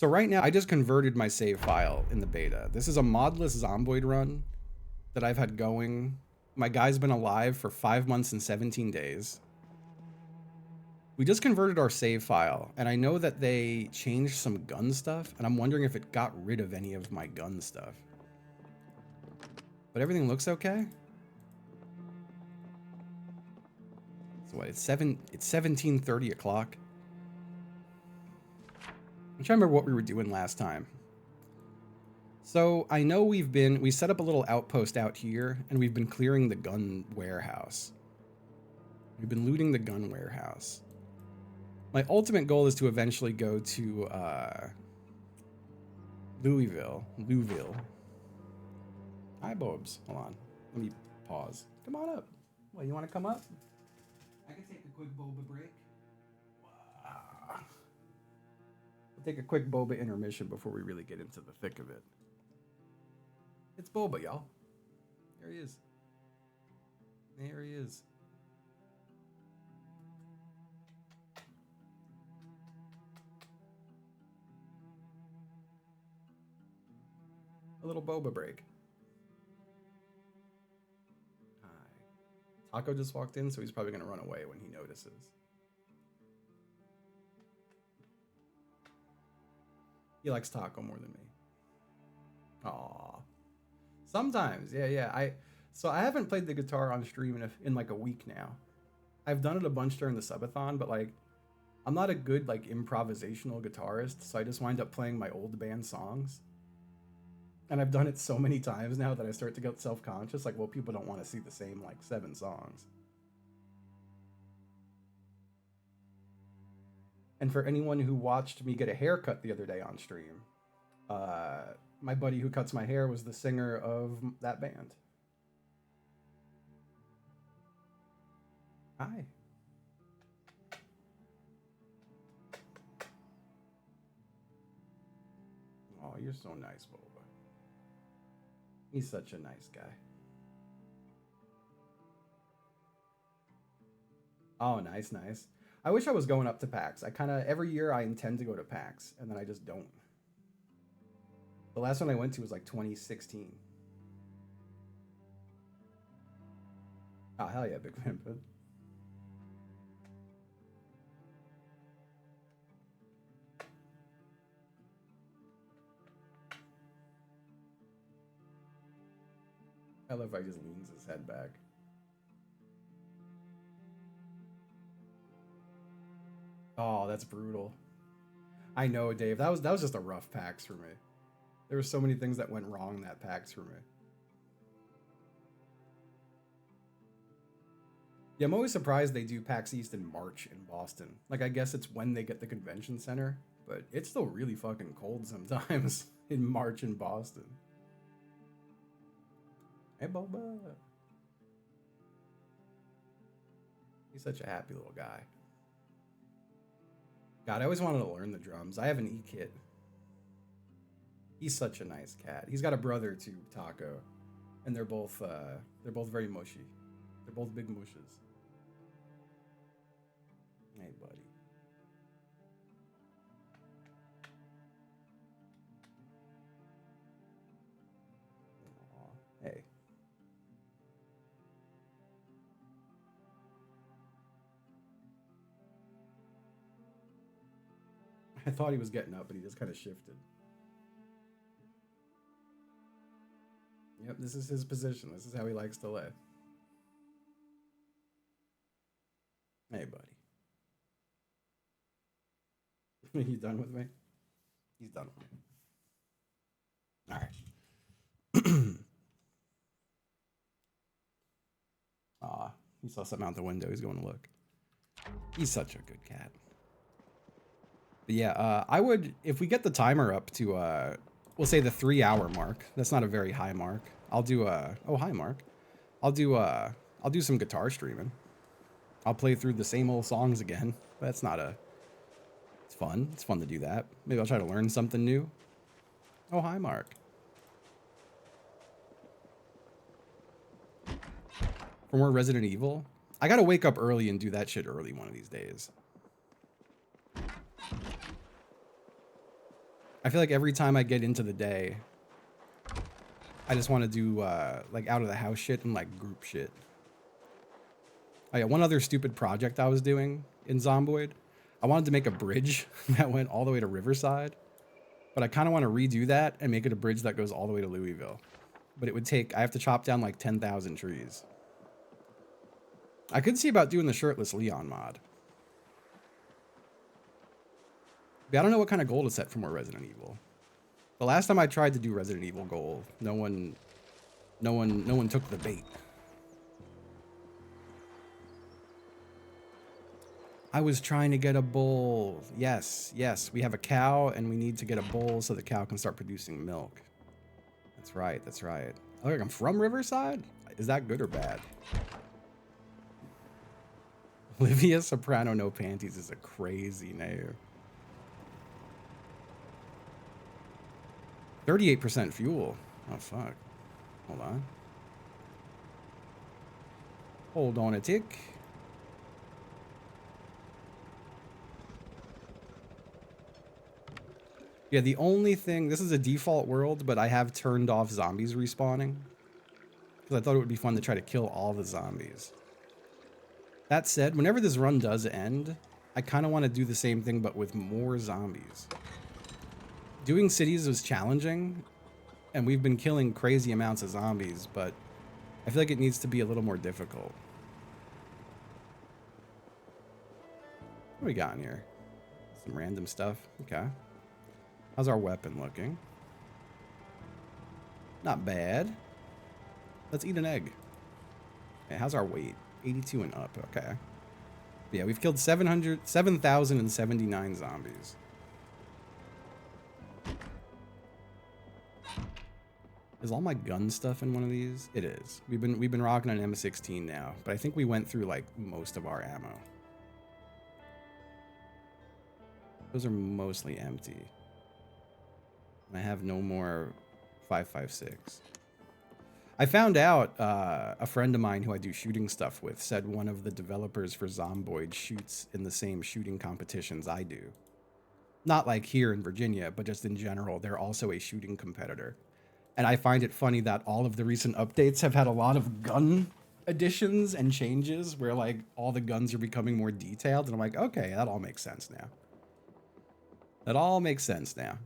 So right now, I just converted my save file in the beta. This is a modless Zomboid run that I've had going. My guy's been alive for 5 months and 17 days. We just converted our save file, and I know that they changed some gun stuff, and I'm wondering if it got rid of any of my gun stuff. But everything looks okay. So what? It's 17:30 o'clock. I'm trying to remember what we were doing last time. So I know we set up a little outpost out here, and we've been clearing the gun warehouse. We've been looting the gun warehouse. My ultimate goal is to eventually go to Louisville. Hi, Bobs. Hold on. Let me pause. Come on up. Well, you want to come up? I can take a quick boba break. We'll take a quick boba intermission before we really get into the thick of it. It's Boba, y'all. There he is. There he is. A little boba break. Hi. Taco just walked in, so he's probably going to run away when he notices. He likes Taco more than me. Aw. Sometimes, yeah. So I haven't played the guitar on stream in like a week now. I've done it a bunch during the subathon, but like I'm not a good like improvisational guitarist, so I just wind up playing my old band songs. And I've done it so many times now that I start to get self-conscious, like, well, people don't want to see the same like 7 songs. And for anyone who watched me get a haircut the other day on stream, my buddy who cuts my hair was the singer of that band. Hi. Oh, you're so nice, Boba. He's such a nice guy. Oh, nice. I wish I was going up to PAX. Every year I intend to go to PAX, and then I just don't. The last one I went to was like 2016. Oh, hell yeah, Big Pimpin'. I love how he just leans his head back. Oh, that's brutal. I know, Dave. That was just a rough PAX for me. There were so many things that went wrong that PAX for me. Yeah, I'm always surprised they do PAX East in March in Boston. Like, I guess it's when they get the convention center, but it's still really fucking cold sometimes in March in Boston. Hey, Boba. He's such a happy little guy. God, I always wanted to learn the drums. I have an E-kit. He's such a nice cat. He's got a brother too, Taco, and they're both very mushy. They're both big mushes. Hey, buddy. Aw, hey. I thought he was getting up, but he just kind of shifted. Yep, this is his position. This is how he likes to lay. Hey, buddy. You done with me? He's done with me. All right. Aw, he saw something out the window. He's going to look. He's such a good cat. But yeah, I would, if we get the timer up to, we'll say the 3-hour mark. That's not a very high mark. I'll do, oh, hi, Mark. I'll do some guitar streaming. I'll play through the same old songs again. That's not a, it's fun. It's fun to do that. Maybe I'll try to learn something new. Oh, hi, Mark. For more Resident Evil, I gotta wake up early and do that shit early one of these days. I feel like every time I get into the day, I just want to do like out of the house shit and like group shit. Oh yeah, one other stupid project I was doing in Zomboid. I wanted to make a bridge that went all the way to Riverside, but I kind of want to redo that and make it a bridge that goes all the way to Louisville. But it would take, I have to chop down like 10,000 trees. I could see about doing the shirtless Leon mod. But I don't know what kind of goal to set for more Resident Evil. The last time I tried to do Resident Evil goal, no one took the bait. I was trying to get a bull. Yes, yes, we have a cow and we need to get a bull so the cow can start producing milk. That's right, that's right. Oh, I'm from Riverside? Is that good or bad? Olivia Soprano No Panties is a crazy name. 38% fuel. Oh, fuck. Hold on. Hold on a tick. Yeah, the only thing, this is a default world, but I have turned off zombies respawning. Because I thought it would be fun to try to kill all the zombies. That said, whenever this run does end, I kind of want to do the same thing, but with more zombies. Doing cities was challenging, and we've been killing crazy amounts of zombies, but I feel like it needs to be a little more difficult. What do we got in here? Some random stuff. Okay. How's our weapon looking? Not bad. Let's eat an egg. Okay, how's our weight? 82 and up. Okay. Yeah, we've killed 7,079 zombies. Is all my gun stuff in one of these? It is. We've been rocking an M16 now, but I think we went through like most of our ammo. Those are mostly empty. And I have no more 5.56. I found out a friend of mine who I do shooting stuff with said one of the developers for Zomboid shoots in the same shooting competitions I do. Not like here in Virginia, but just in general, they're also a shooting competitor. And I find it funny that all of the recent updates have had a lot of gun additions and changes where like all the guns are becoming more detailed. And I'm like, okay, that all makes sense now. That all makes sense now.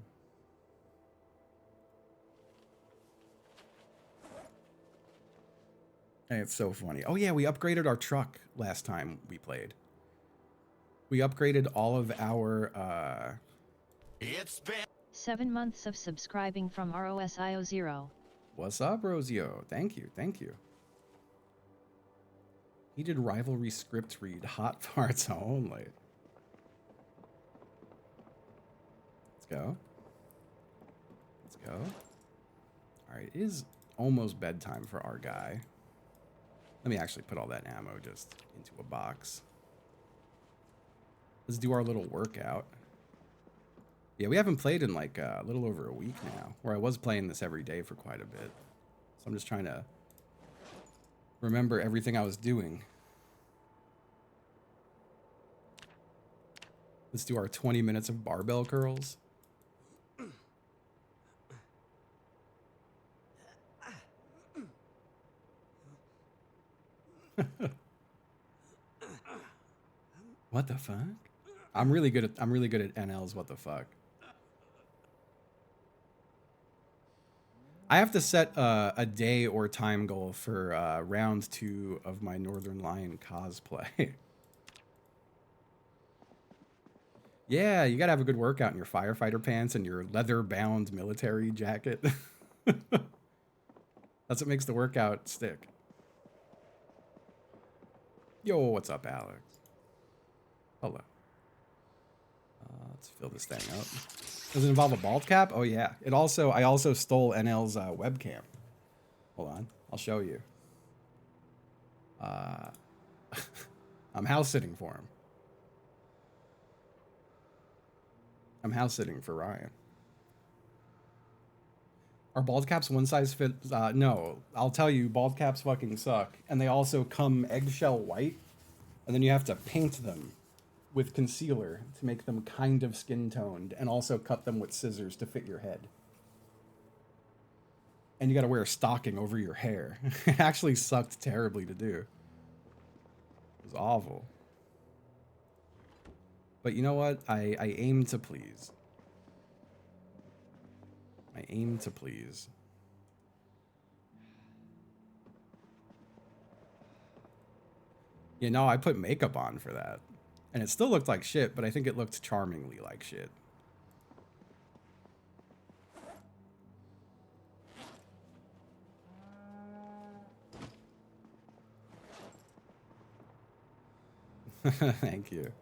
And it's so funny. Oh yeah, we upgraded our truck last time we played. We upgraded all of our It's been 7 months of subscribing from ROSIO0. What's up, Rosio? Thank you, thank you. He did rivalry script read, hot parts only. Let's go. Let's go. All right, it is almost bedtime for our guy. Let me actually put all that ammo just into a box. Let's do our little workout. Yeah, we haven't played in like a little over a week now, where I was playing this every day for quite a bit. So I'm just trying to remember everything I was doing. Let's do our 20 minutes of barbell curls. What the fuck? I'm really good at NL's what the fuck. I have to set a day or time goal for round 2 of my Northern Lion cosplay. Yeah, you gotta have a good workout in your firefighter pants and your leather-bound military jacket. That's what makes the workout stick. Yo, what's up, Alex? Hello. Let's fill this thing up. Does it involve a bald cap? Oh yeah. I also stole NL's webcam. Hold on, I'll show you. I'm house sitting for him. I'm house sitting for Ryan. Are bald caps one size fit? No, I'll tell you, bald caps fucking suck. And they also come eggshell white, and then you have to paint them with concealer to make them kind of skin toned and also cut them with scissors to fit your head. And you got to wear a stocking over your hair. It actually sucked terribly to do. It was awful. But you know what? I aim to please. I aim to please. You know, I put makeup on for that. And it still looked like shit, but I think it looked charmingly like shit. Thank you.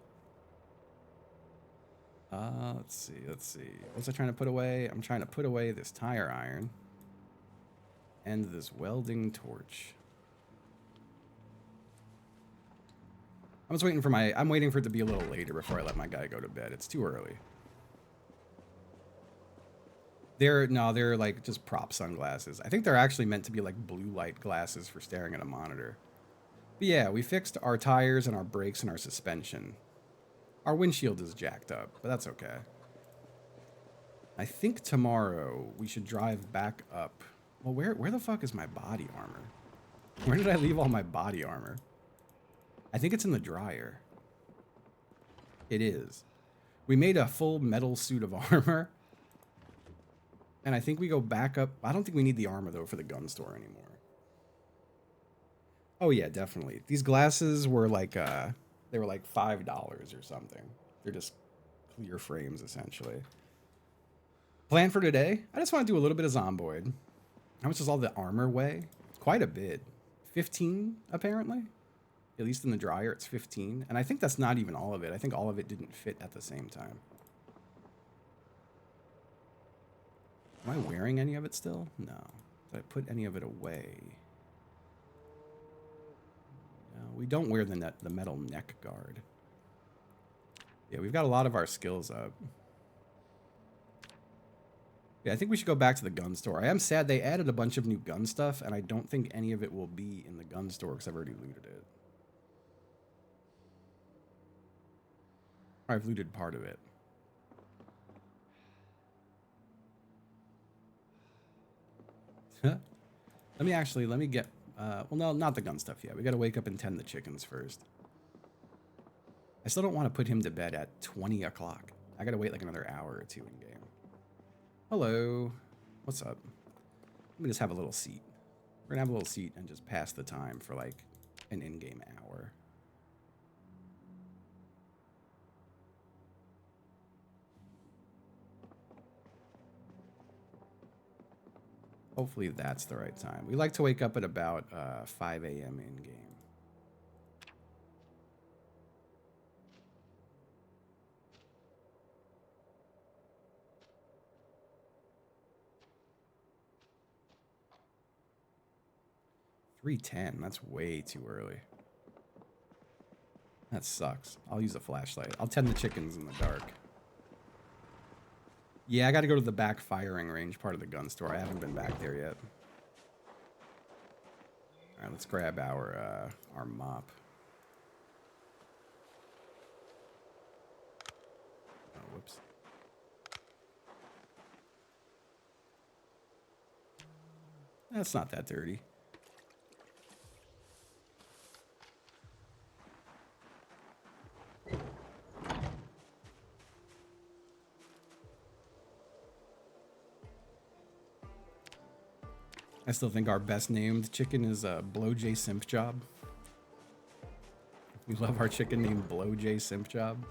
Let's see. What was I trying to put away? I'm trying to put away this tire iron and this welding torch. I'm waiting for it to be a little later before I let my guy go to bed. It's too early. They're like just prop sunglasses. I think they're actually meant to be like blue light glasses for staring at a monitor. But yeah, we fixed our tires and our brakes and our suspension. Our windshield is jacked up, but that's okay. I think tomorrow we should drive back up. Well, where the fuck is my body armor? Where did I leave all my body armor? I think it's in the dryer. It is. We made a full metal suit of armor. And I think we go back up. I don't think we need the armor, though, for the gun store anymore. Oh, yeah, definitely. These glasses were like, they were like $5 or something. They're just clear frames, essentially. Plan for today? I just want to do a little bit of Zomboid. How much does all the armor weigh? Quite a bit. 15, apparently. At least in the dryer, it's 15. And I think that's not even all of it. I think all of it didn't fit at the same time. Am I wearing any of it still? No. Did I put any of it away? No, we don't wear the metal neck guard. Yeah, we've got a lot of our skills up. Yeah, I think we should go back to the gun store. I am sad they added a bunch of new gun stuff, and I don't think any of it will be in the gun store because I've already looted it. I've looted part of it. Let me get, well, no, not the gun stuff yet. We got to wake up and tend the chickens first. I still don't want to put him to bed at 20 o'clock. I got to wait like another hour or two in game. Hello. What's up? Let me just have a little seat. We're going to have a little seat and just pass the time for like an in-game hour. Hopefully that's the right time. We like to wake up at about 5 a.m. in game. $3:10. That's way too early. That sucks. I'll use a flashlight. I'll tend the chickens in the dark. Yeah, I got to go to the back firing range part of the gun store. I haven't been back there yet. All right, let's grab our mop. Oh, whoops. That's not that dirty. I still think our best named chicken is Blow J Simp Job. We love our chicken named Blow J Simp Job.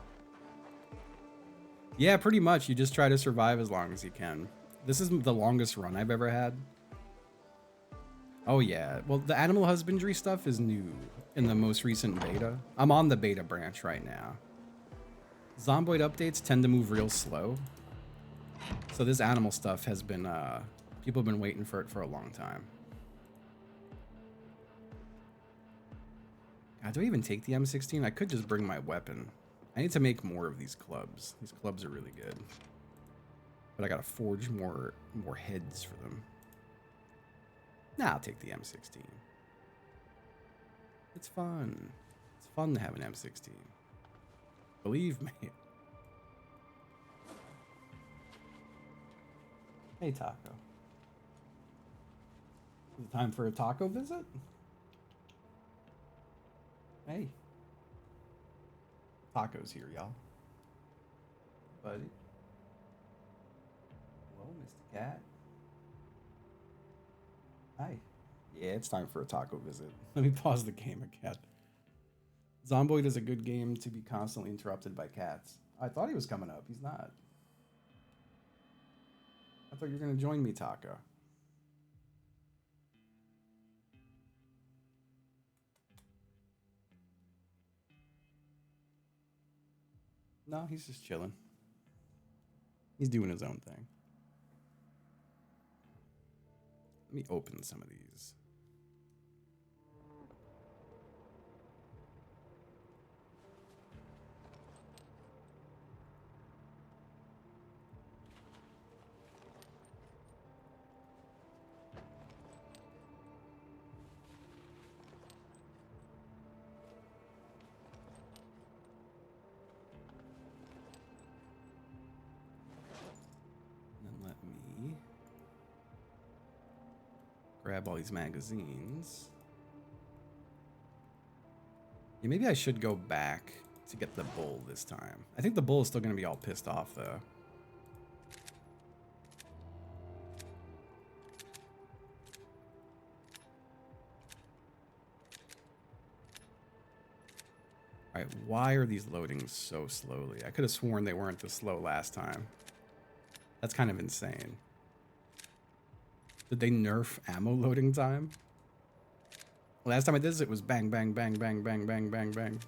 Yeah, pretty much. You just try to survive as long as you can. This is the longest run I've ever had. Oh yeah, well the animal husbandry stuff is new in the most recent beta. I'm on the beta branch right now. Zomboid updates tend to move real slow. So this animal stuff has been, people have been waiting for it for a long time. God, do I even take the M16? I could just bring my weapon. I need to make more of these clubs. These clubs are really good. But I gotta forge more heads for them. Nah, I'll take the M16. It's fun. It's fun to have an M16. Believe me. Hey, Taco. Is it time for a taco visit? Hey. Taco's here, y'all. Buddy. Hello, Mr. Cat. Hi. Yeah, it's time for a taco visit. Let me pause the game again. Zomboid is a good game to be constantly interrupted by cats. I thought he was coming up. He's not. I thought you were going to join me, Taco. No, he's just chilling. He's doing his own thing. Let me open some of these. Grab all these magazines. Yeah, maybe I should go back to get the bull this time. I think the bull is still going to be all pissed off, though. All right, why are these loading so slowly? I could have sworn they weren't this slow last time. That's kind of insane. Did they nerf ammo loading time? Last time I did this, it was bang, bang, bang, bang, bang, bang, bang, bang.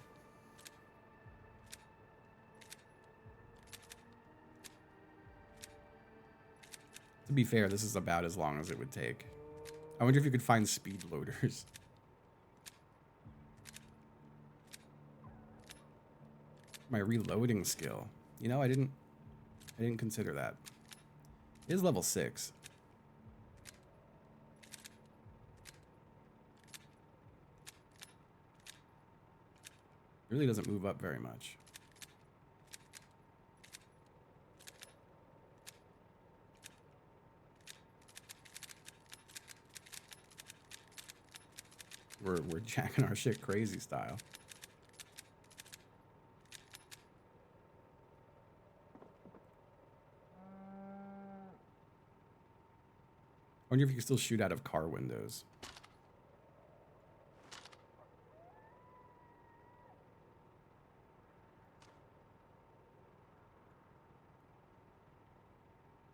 To be fair, this is about as long as it would take. I wonder if you could find speed loaders. My reloading skill. You know, I didn't consider that. It is level 6. It really doesn't move up very much. We're jacking our shit crazy style. I wonder if you can still shoot out of car windows.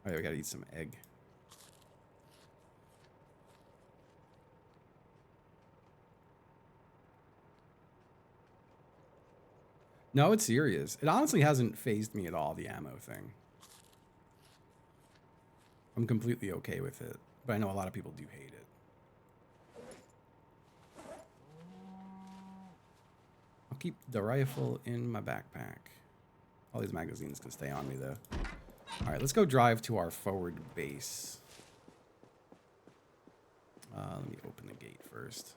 Oh yeah, we gotta eat some egg. No, it's serious. It honestly hasn't phased me at all, the ammo thing. I'm completely okay with it, but I know a lot of people do hate it. I'll keep the rifle in my backpack. All these magazines can stay on me, though. All right, let's go drive to our forward base. Let me open the gate first.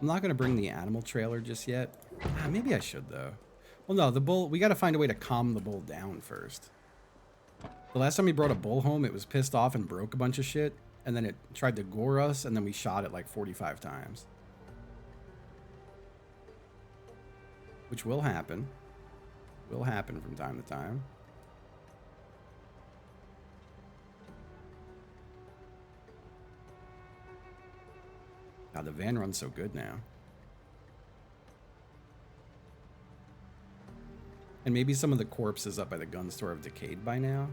I'm not going to bring the animal trailer just yet. Maybe I should, though. Well, no, the bull... We got to find a way to calm the bull down first. The last time we brought a bull home, it was pissed off and broke a bunch of shit. And then it tried to gore us, and then we shot it like 45 times. Which will happen. Will happen from time to time. God, the van runs so good now. And maybe some of the corpses up by the gun store have decayed by now.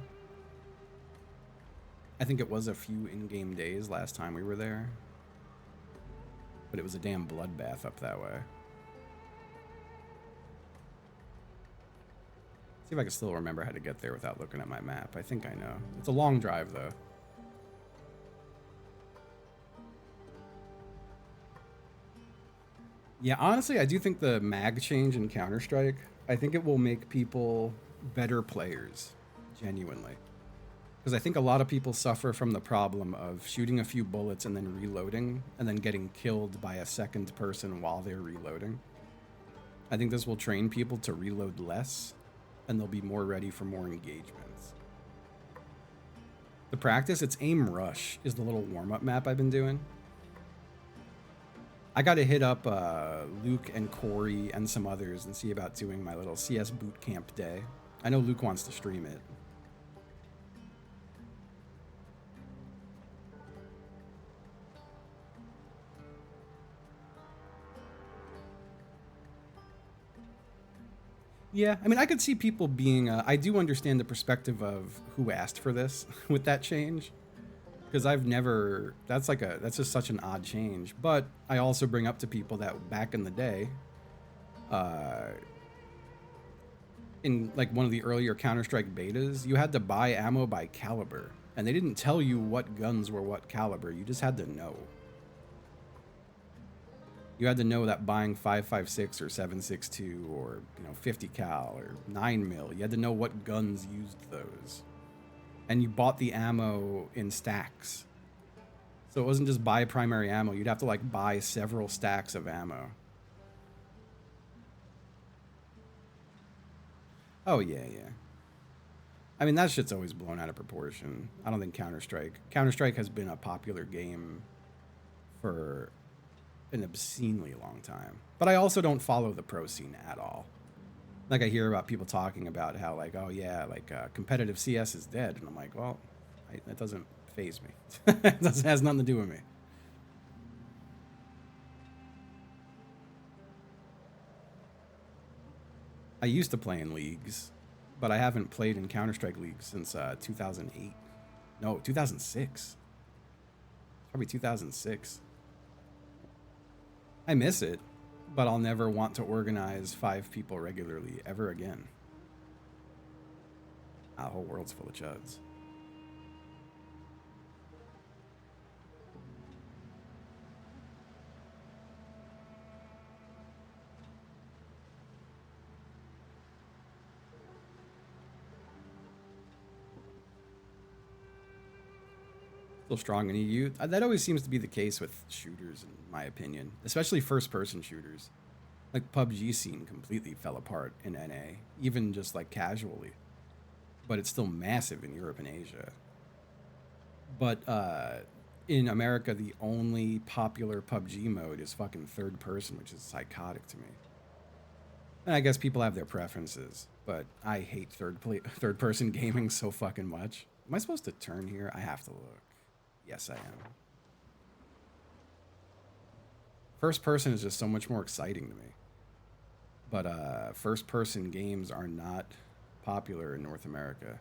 I think it was a few in-game days last time we were there. But it was a damn bloodbath up that way. See if I can still remember how to get there without looking at my map. I think I know. It's a long drive, though. Yeah, honestly, I do think the mag change in Counter-Strike, I think it will make people better players. Genuinely. Because I think a lot of people suffer from the problem of shooting a few bullets and then reloading, and then getting killed by a second person while they're reloading. I think this will train people to reload less, and they'll be more ready for more engagements. The practice, it's Aim Rush, is the little warm-up map I've been doing. I got to hit up Luke and Corey and some others and see about doing my little CS bootcamp day. I know Luke wants to stream it. Yeah, I mean, I could see people being... I do understand the perspective of who asked for this with that change. Because I've never... That's just such an odd change. But I also bring up to people that back in the day, in like one of the earlier Counter-Strike betas, you had to buy ammo by caliber. And they didn't tell you what guns were what caliber. You just had to know. You had to know that buying 5.56 or 7.62 or 50 cal or 9mm, you had to know what guns used those. And you bought the ammo in stacks. So it wasn't just buy primary ammo, you'd have to like buy several stacks of ammo. Oh yeah. I mean, that shit's always blown out of proportion. I don't think Counter-Strike has been a popular game for an obscenely long time. But I also don't follow the pro scene at all. Like, I hear about people talking about how, like, oh yeah, like competitive CS is dead, and I'm like, well, that doesn't faze me. It has nothing to do with me. I used to play in leagues, but I haven't played in Counter-Strike leagues since 2008. No, 2006. Probably 2006. I miss it, but I'll never want to organize 5 people regularly ever again. The whole world's full of chuds. Still strong in EU. That always seems to be the case with shooters, in my opinion, especially first-person shooters. Like, PUBG scene completely fell apart in NA, even just like casually. But it's still massive in Europe and Asia. But in America, the only popular PUBG mode is fucking third-person, which is psychotic to me. And I guess people have their preferences, but I hate third-person gaming so fucking much. Am I supposed to turn here? I have to look. Yes, I am. First person is just so much more exciting to me. But first person games are not popular in North America.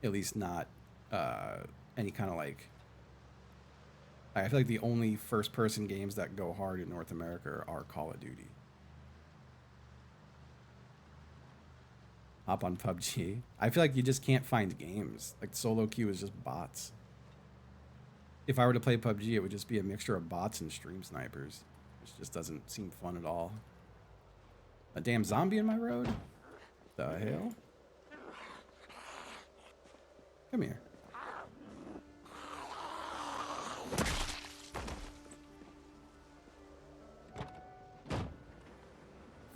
At least not any kind of like... I feel like the only first person games that go hard in North America are Call of Duty. Hop on PUBG. I feel like you just can't find games. Like, solo queue is just bots. If I were to play PUBG, it would just be a mixture of bots and stream snipers, which just doesn't seem fun at all. A damn zombie in my road? The hell? Come here.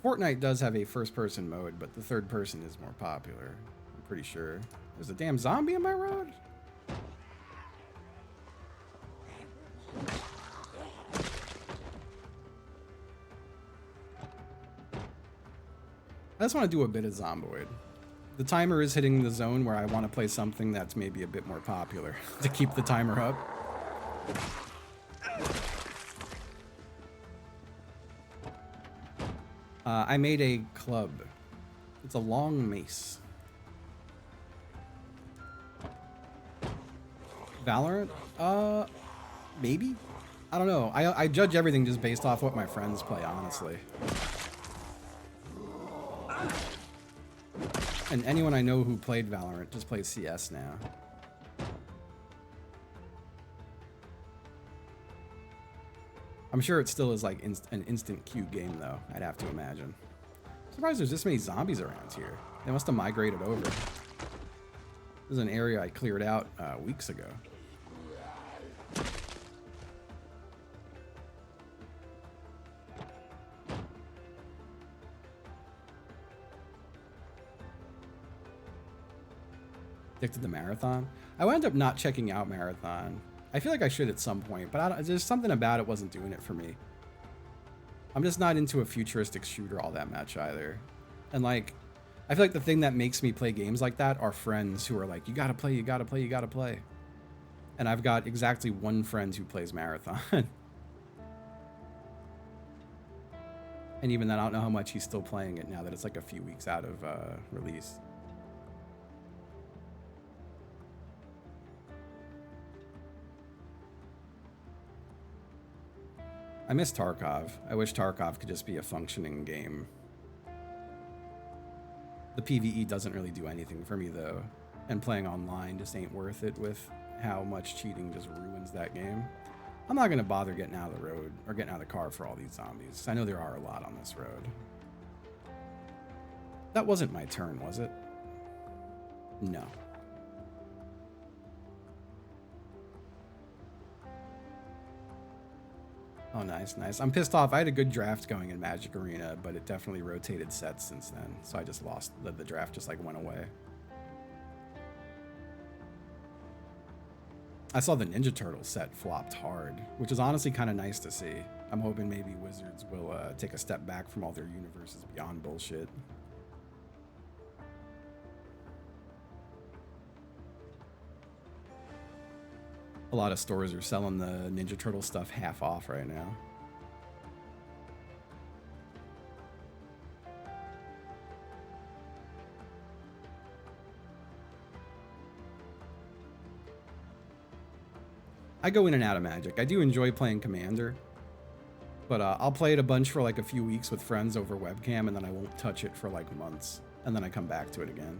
Fortnite does have a first-person mode, but the third person is more popular. I'm pretty sure. There's a damn zombie in my road? I just want to do a bit of Zomboid. The timer is hitting the zone where I want to play something that's maybe a bit more popular to keep the timer up. I made a club. It's a long mace. Valorant? Maybe? I don't know. I judge everything just based off what my friends play, honestly. And anyone I know who played Valorant just plays CS now. I'm sure it still is like an instant queue game, though. I'd have to imagine. I'm surprised there's this many zombies around here. They must have migrated over. This is an area I cleared out weeks ago. Addicted to Marathon. I wound up not checking out Marathon. I feel like I should at some point, but there's something about it wasn't doing it for me. I'm just not into a futuristic shooter all that much either. And like, I feel like the thing that makes me play games like that are friends who are like, you gotta play, you gotta play, you gotta play. And I've got exactly one friend who plays Marathon. And even then, I don't know how much he's still playing it now that it's like a few weeks out of release. I miss Tarkov. I wish Tarkov could just be a functioning game. The PvE doesn't really do anything for me though, and playing online just ain't worth it with how much cheating just ruins that game. I'm not gonna bother getting out of the road or getting out of the car for all these zombies. I know there are a lot on this road. That wasn't my turn, was it? No. Oh, nice, nice. I'm pissed off. I had a good draft going in Magic Arena, but it definitely rotated sets since then. So I just lost. The draft just like went away. I saw the Ninja Turtle set flopped hard, which is honestly kind of nice to see. I'm hoping maybe Wizards will take a step back from all their Universes Beyond bullshit. A lot of stores are selling the Ninja Turtle stuff half off right now. I go in and out of Magic. I do enjoy playing Commander, but I'll play it a bunch for like a few weeks with friends over webcam, and then I won't touch it for like months, and then I come back to it again.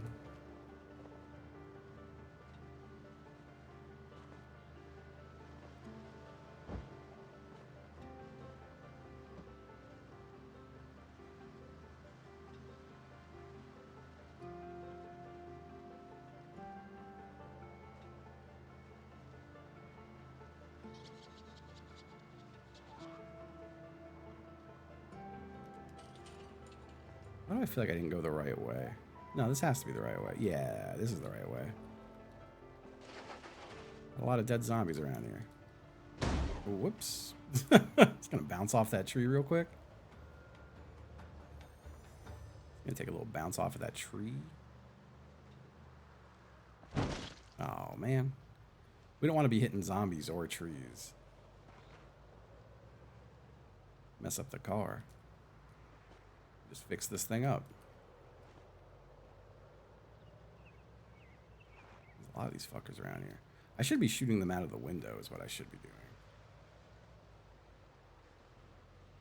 Why do I feel like I didn't go the right way? No, this has to be the right way. Yeah, this is the right way. A lot of dead zombies around here. Whoops. It's gonna bounce off that tree real quick. Gonna take a little bounce off of that tree. Oh, man. We don't want to be hitting zombies or trees. Mess up the car. Just fix this thing up. There's a lot of these fuckers around here. I should be shooting them out of the window is what I should be doing.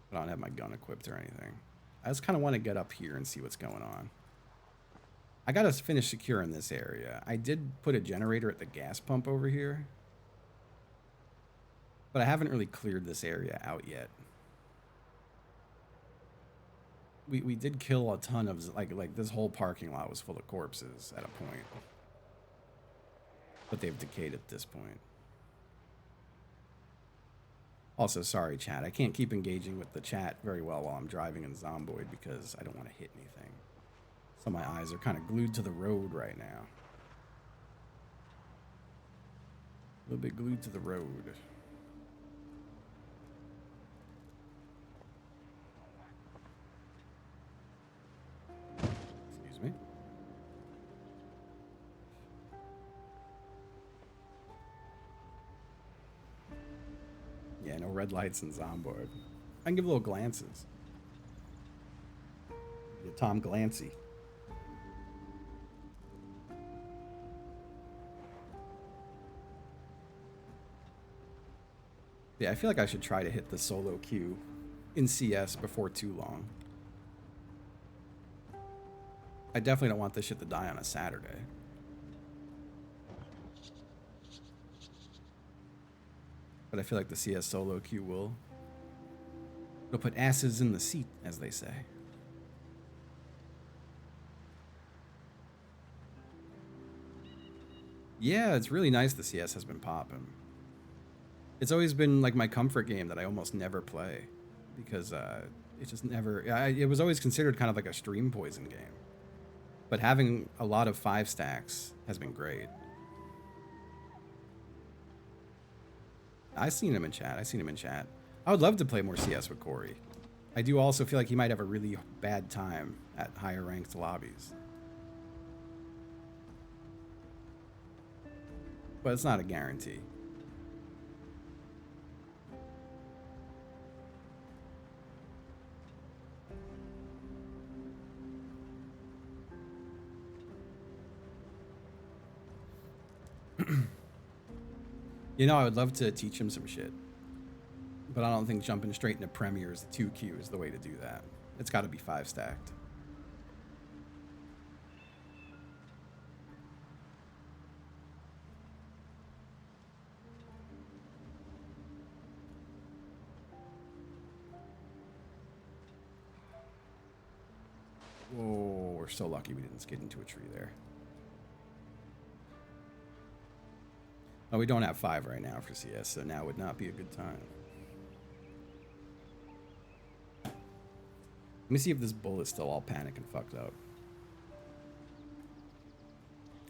But I don't have my gun equipped or anything. I just kind of want to get up here and see what's going on. I got to finish securing this area. I did put a generator at the gas pump over here, but I haven't really cleared this area out yet. We did kill a ton of, like this whole parking lot was full of corpses at a point. But they've decayed at this point. Also, sorry, chat. I can't keep engaging with the chat very well while I'm driving in Zomboid because I don't want to hit anything. So my eyes are kind of glued to the road right now. A little bit glued to the road. Excuse me. Yeah, no red lights in Zomboid. I can give little glances. Be a Tom Glancy. Yeah, I feel like I should try to hit the solo queue in CS before too long. I definitely don't want this shit to die on a Saturday. But I feel like the CS solo queue will. It'll put asses in the seat, as they say. Yeah, it's really nice the CS has been popping. It's always been like my comfort game that I almost never play because it just never. It was always considered kind of like a stream poison game, but having a lot of 5 stacks has been great. I seen him in chat. I seen him in chat. I would love to play more CS with Corey. I do also feel like he might have a really bad time at higher ranked lobbies. But it's not a guarantee. You know, I would love to teach him some shit. But I don't think jumping straight into Premier's 2Q is the way to do that. It's got to be 5 stacked. Whoa, we're so lucky we didn't skid into a tree there. Oh, we don't have 5 right now for CS, so now would not be a good time. Let me see if this bull is still all panic and fucked up.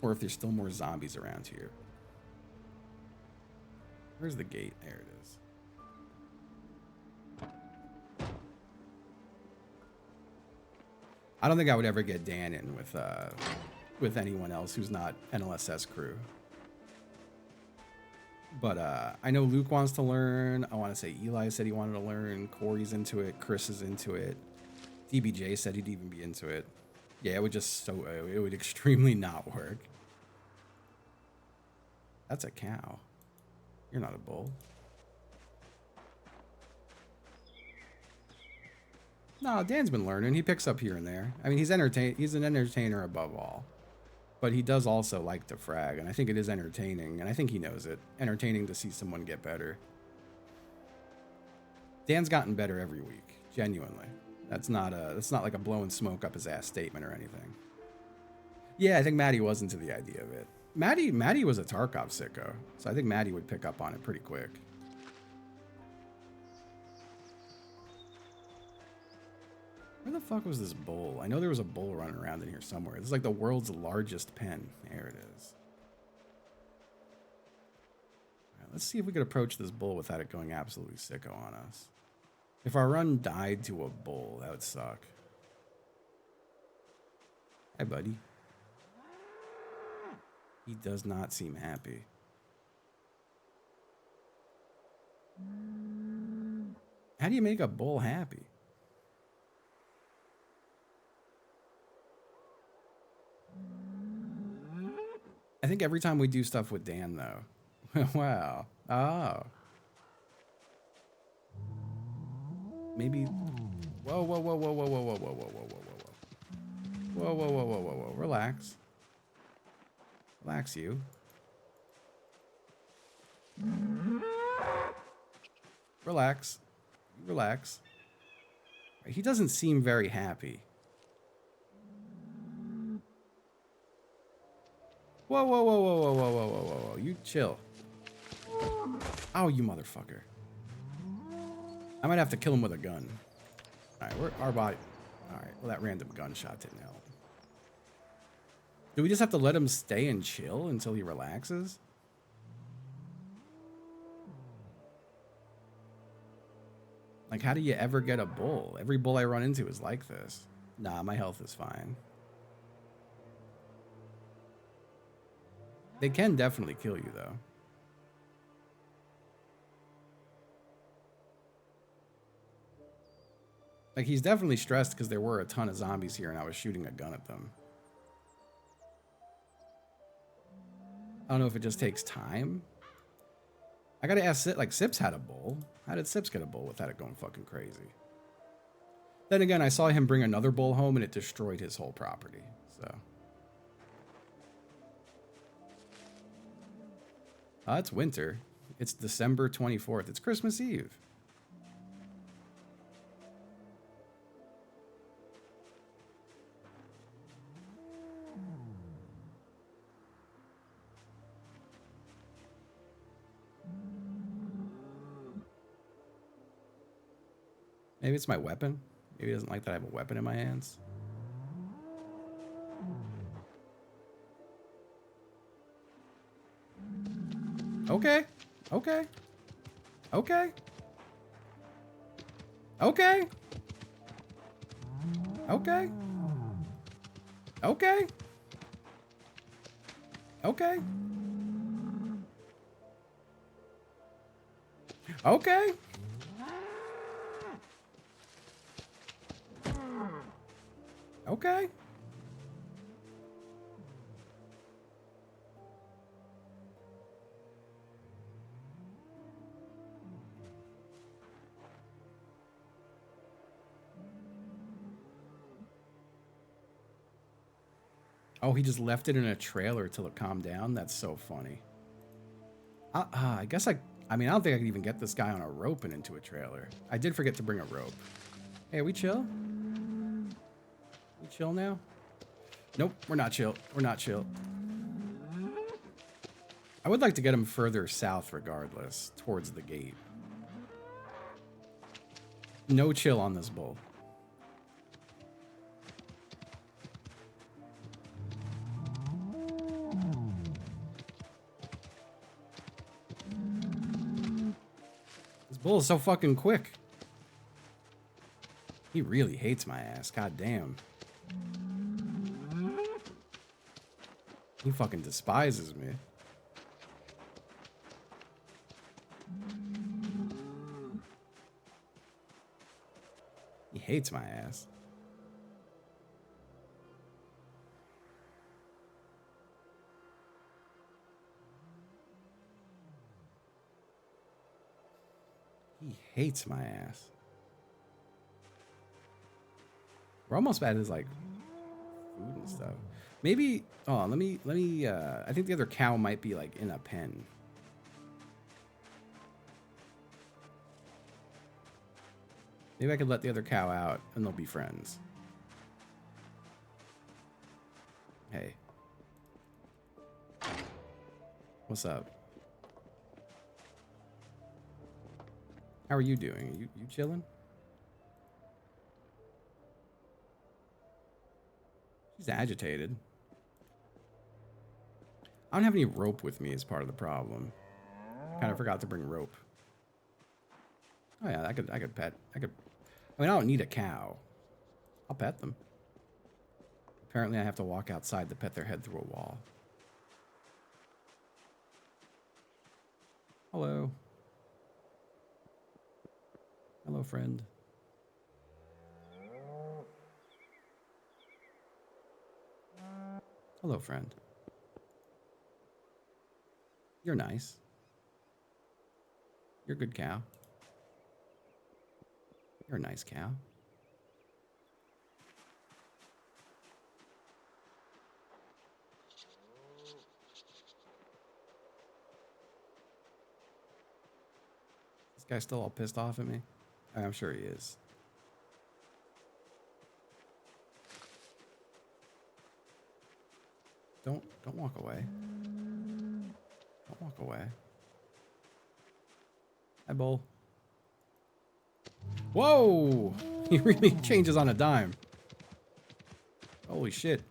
Or if there's still more zombies around here. Where's the gate? There it is. I don't think I would ever get Dan in with anyone else who's not NLSS crew. But I know Luke wants to learn. I want to say Eli said he wanted to learn. Corey's into it. Chris is into it. DBJ said he'd even be into it. Yeah, it would just it would extremely not work. That's a cow. You're not a bull. No, Dan's been learning. He picks up here and there. I mean, he's an entertainer above all. But he does also like to frag, and I think it is entertaining, and I think he knows it. Entertaining to see someone get better. Dan's gotten better every week, genuinely. That's not like a blowing smoke up his ass statement or anything. Yeah, I think Maddie was into the idea of it. Maddie was a Tarkov sicko, so I think Maddie would pick up on it pretty quick. Where the fuck was this bull? I know there was a bull running around in here somewhere. This is like the world's largest pen. There it is. All right, let's see if we could approach this bull without it going absolutely sicko on us. If our run died to a bull, that would suck. Hi, buddy. He does not seem happy. How do you make a bull happy? I think every time we do stuff with Dan, though. Wow. Oh. Maybe. Whoa, whoa, whoa, whoa, whoa, whoa, whoa, whoa, whoa, whoa, whoa, whoa. Whoa, whoa, whoa, whoa, whoa, whoa. Relax. Relax, you. Relax. Relax. He doesn't seem very happy. Whoa, whoa, whoa, whoa, whoa, whoa, whoa, whoa, whoa, whoa. You chill. Oh, you motherfucker. I might have to kill him with a gun. Alright, we're our body. Alright, well, that random gunshot didn't help. Do we just have to let him stay and chill until he relaxes? Like, how do you ever get a bull? Every bull I run into is like this. Nah, my health is fine. They can definitely kill you, though. Like, he's definitely stressed because there were a ton of zombies here and I was shooting a gun at them. I don't know if it just takes time. I gotta ask, like, Sips had a bull. How did Sips get a bull without it going fucking crazy? Then again, I saw him bring another bull home and it destroyed his whole property, so. It's winter. It's December 24th. It's Christmas Eve. Maybe it's my weapon. Maybe he doesn't like that I have a weapon in my hands. Okay. Okay. Okay. Okay. Okay. Okay. Okay. Okay. Okay. Oh, he just left it in a trailer till it calmed down? That's so funny. I guess I mean, I don't think I could even get this guy on a rope and into a trailer. I did forget to bring a rope. Hey, are we chill? We chill now? Nope, we're not chill. We're not chill. I would like to get him further south regardless, towards the gate. No chill on this bull. This bull is so fucking quick. He really hates my ass. God damn. He fucking despises me. He hates my ass. He hates my ass. We're almost at his like food and stuff. Maybe let me I think the other cow might be like in a pen. Maybe I could let the other cow out and they'll be friends. Hey. What's up? How are you doing? You chilling? She's agitated. I don't have any rope with me as part of the problem. I kind of forgot to bring rope. Oh yeah, I could pet. I mean, I don't need a cow. I'll pet them. Apparently I have to walk outside to pet their head through a wall. Hello. Hello, friend. Hello, friend. You're nice. You're a good cow. You're a nice cow. This guy's still all pissed off at me? I'm sure he is. Don't walk away. Don't walk away. Hi, bull. Whoa! He really changes on a dime. Holy shit.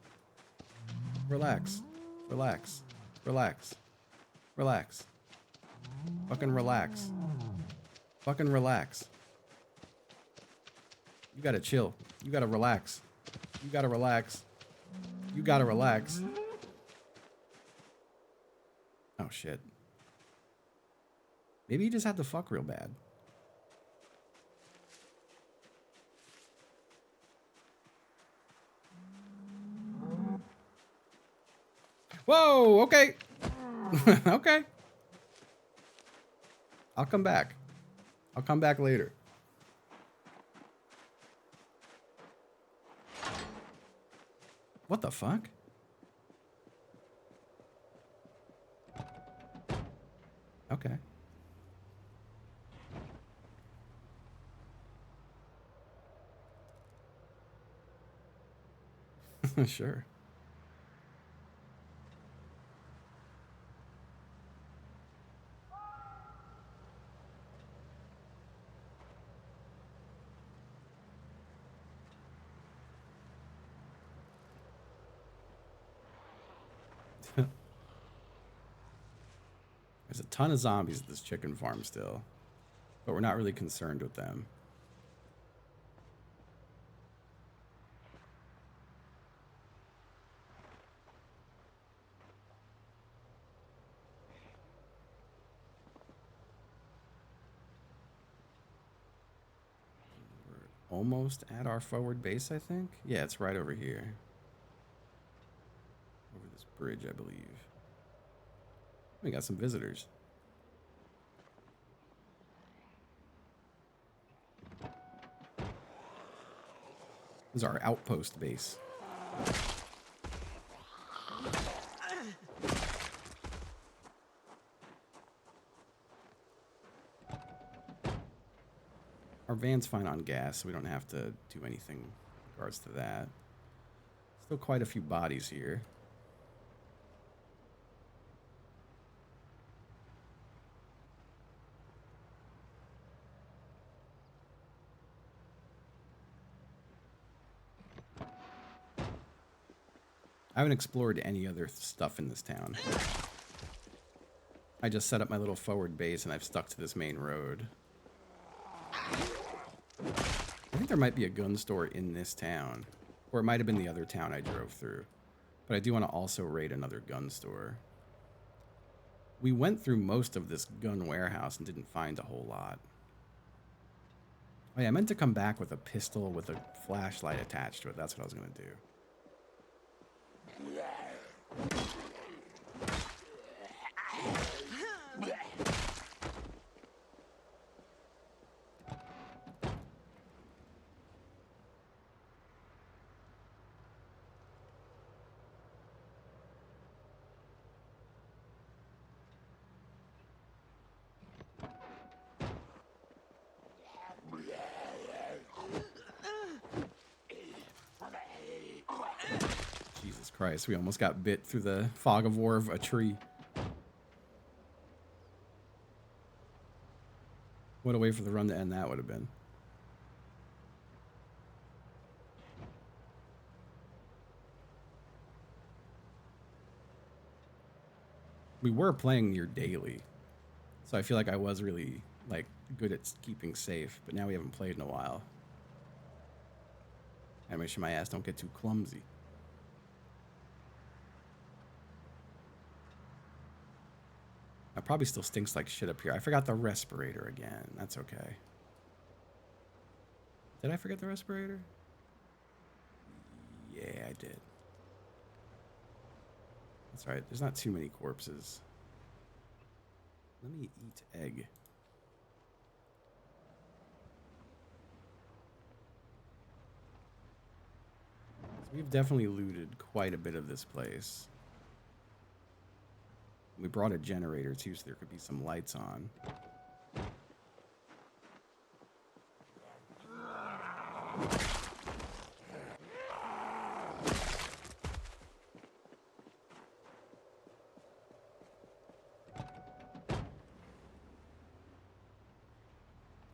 Relax. Relax. Relax. Relax. Fucking relax. Fucking relax. You gotta chill. You gotta relax. You gotta relax. You gotta relax. Oh shit. Maybe he just had to fuck real bad. Whoa, okay. Okay. I'll come back. I'll come back later. What the fuck? Okay. Sure. There's a ton of zombies at this chicken farm still, but we're not really concerned with them. We're almost at our forward base, I think. Yeah, it's right over here. Over this bridge, I believe. We got some visitors. This is our outpost base. Our van's fine on gas, so we don't have to do anything in regards to that. Still quite a few bodies here. I haven't explored any other stuff in this town. I just set up my little forward base and I've stuck to this main road. I think there might be a gun store in this town. Or it might have been the other town I drove through. But I do want to also raid another gun store. We went through most of this gun warehouse and didn't find a whole lot. Oh yeah, I meant to come back with a pistol with a flashlight attached to it. That's what I was going to do. Jesus Christ, we almost got bit through the fog of war of a tree. What a way for the run to end that would have been. We were playing near daily, so I feel like I was really like good at keeping safe, but now we haven't played in a while. I make sure my ass don't get too clumsy. It probably still stinks like shit up here. I forgot the respirator again. That's okay. Did I forget the respirator? Yeah, I did. That's right. There's not too many corpses. Let me eat egg. So we've definitely looted quite a bit of this place. We brought a generator too, so there could be some lights on.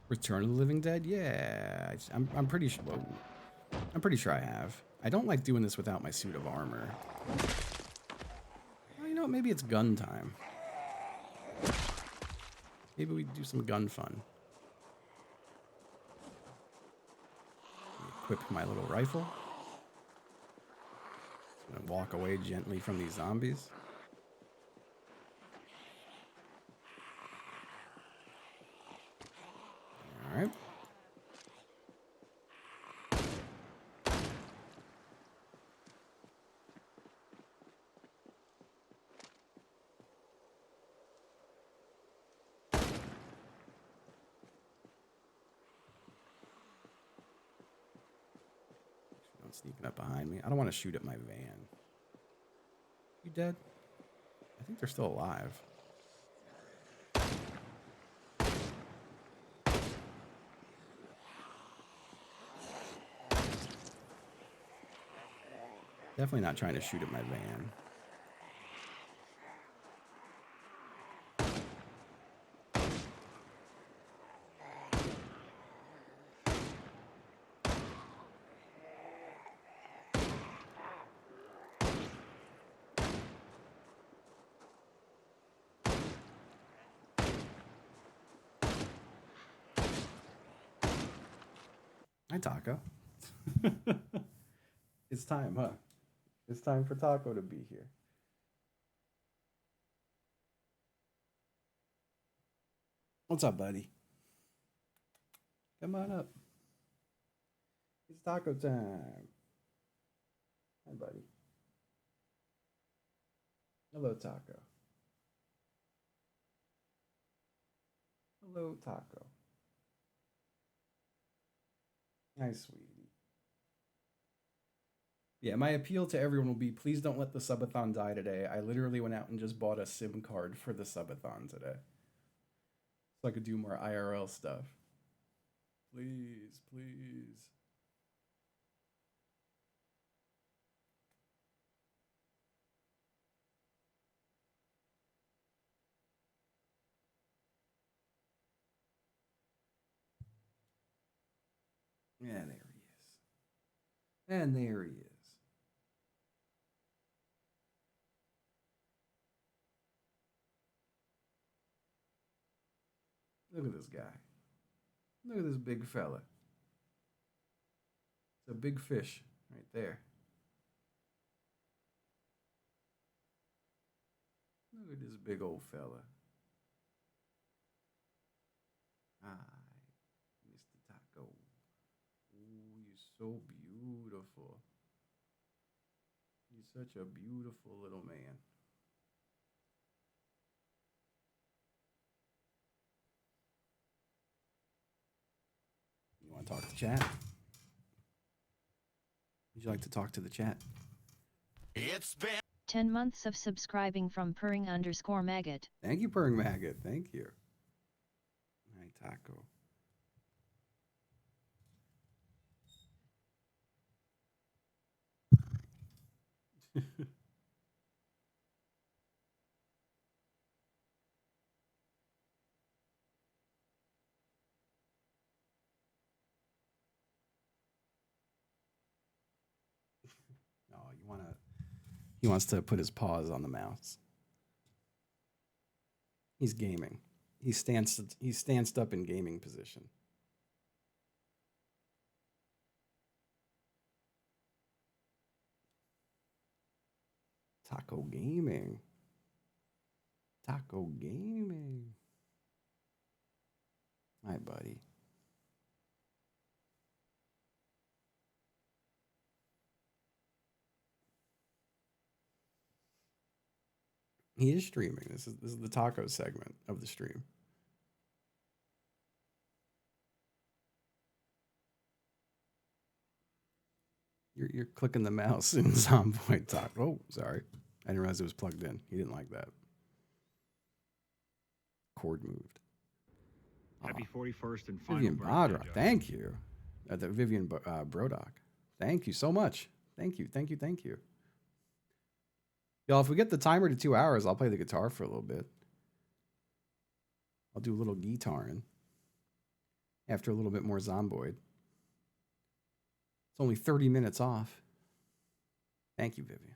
Return of the Living Dead? Yeah, I'm pretty sure. Whoa. I'm pretty sure I have. I don't like doing this without my suit of armor. Well, you know what? Maybe it's gun time. Maybe we do some gun fun. Equip my little rifle. Just gonna walk away gently from these zombies. All right. Sneaking up behind me. I don't want to shoot at my van. You dead? I think they're still alive. Definitely not trying to shoot at my van. Hi, Taco. It's time, huh? It's time for Taco to be here. What's up, buddy? Come on up. It's taco time. Hi, buddy. Hello, Taco. Hello, Taco. Hi, sweetie. Yeah, my appeal to everyone will be please don't let the subathon die today. I literally went out and just bought a SIM card for the subathon today. So I could do more IRL stuff. Please, please. Yeah, there he is. And there he is. Look at this guy. Look at this big fella. It's a big fish right there. Look at this big old fella. Hi, Mr. Taco. Ooh, you're so beautiful. You're such a beautiful little man. You want to talk to chat? Would you like to talk to the chat? It's been 10 months of subscribing from purring_maggot. Thank you, Purring Maggot. Thank you. Hi, Taco. Oh, you want to? He wants to put his paws on the mouse. He's gaming. He's stanced up in gaming position. Taco gaming. Taco gaming. Hi, buddy. He is streaming. This is the taco segment of the stream. You're clicking the mouse in Zomboid talk. Oh, sorry. I didn't realize it was plugged in. He didn't like that. Cord moved. Happy 41st and final Vivian birthday, Bodrock. Joe. Thank you. The Vivian Brodock. Thank you so much. Thank you. Thank you. Thank you. Y'all, if we get the timer to 2 hours, I'll play the guitar for a little bit. I'll do a little guitaring after a little bit more Zomboid. It's only 30 minutes off. Thank you, Vivian.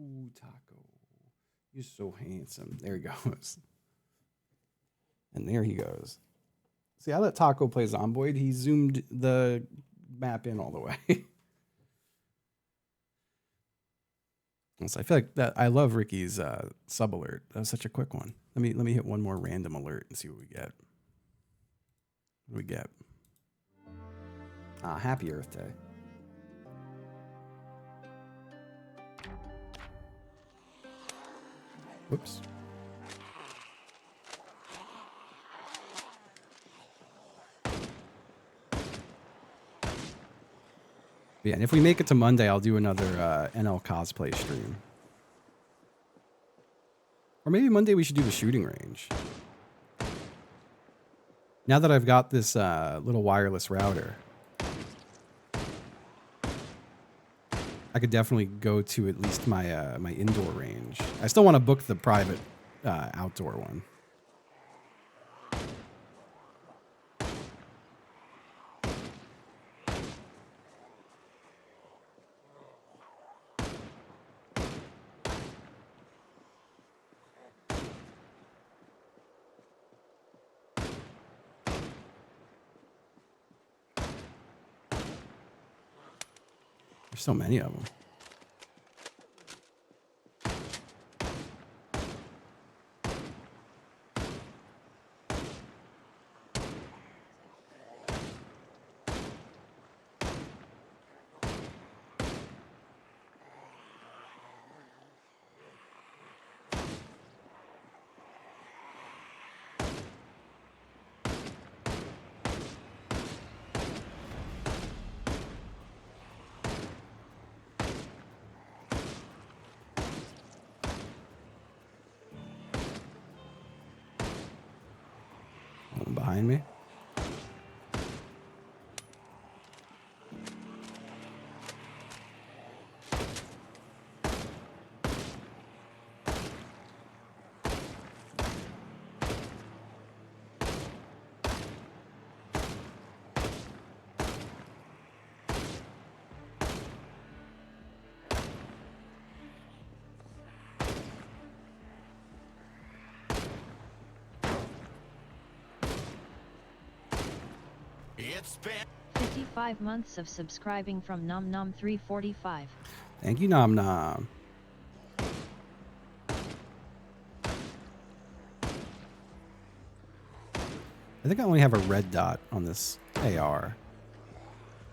Ooh, Taco. You're so handsome. There he goes. And there he goes. See, I let Taco play Zomboid. He zoomed the map in all the way. So I feel like that. I love Ricky's sub alert. That was such a quick one. Let me hit one more random alert and see what we get. What do we get? Happy Earth Day. Whoops. Yeah, and if we make it to Monday, I'll do another NL cosplay stream. Or maybe Monday we should do the shooting range. Now that I've got this little wireless router, I could definitely go to at least my my indoor range. I still want to book the private outdoor one. There's so many of them. One behind me. It's been 55 months of subscribing from Nom Nom 345. Thank you, Nom Nom. I think I only have a red dot on this AR.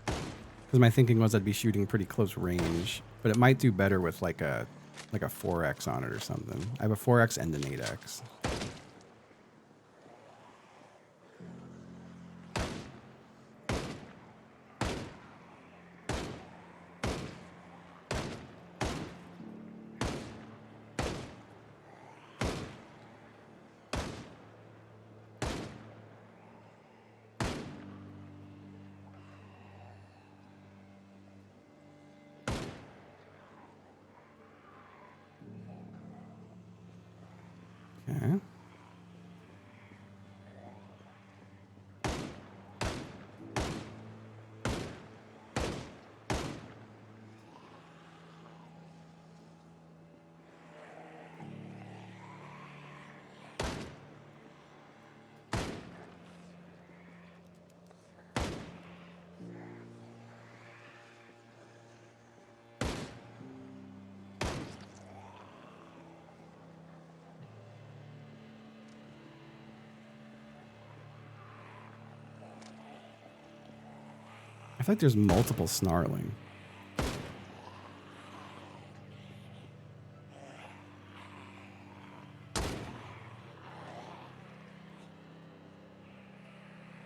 Because my thinking was I'd be shooting pretty close range, but it might do better with like a 4X on it or something. I have a 4X and an 8X. Okay. I feel like there's multiple snarling. It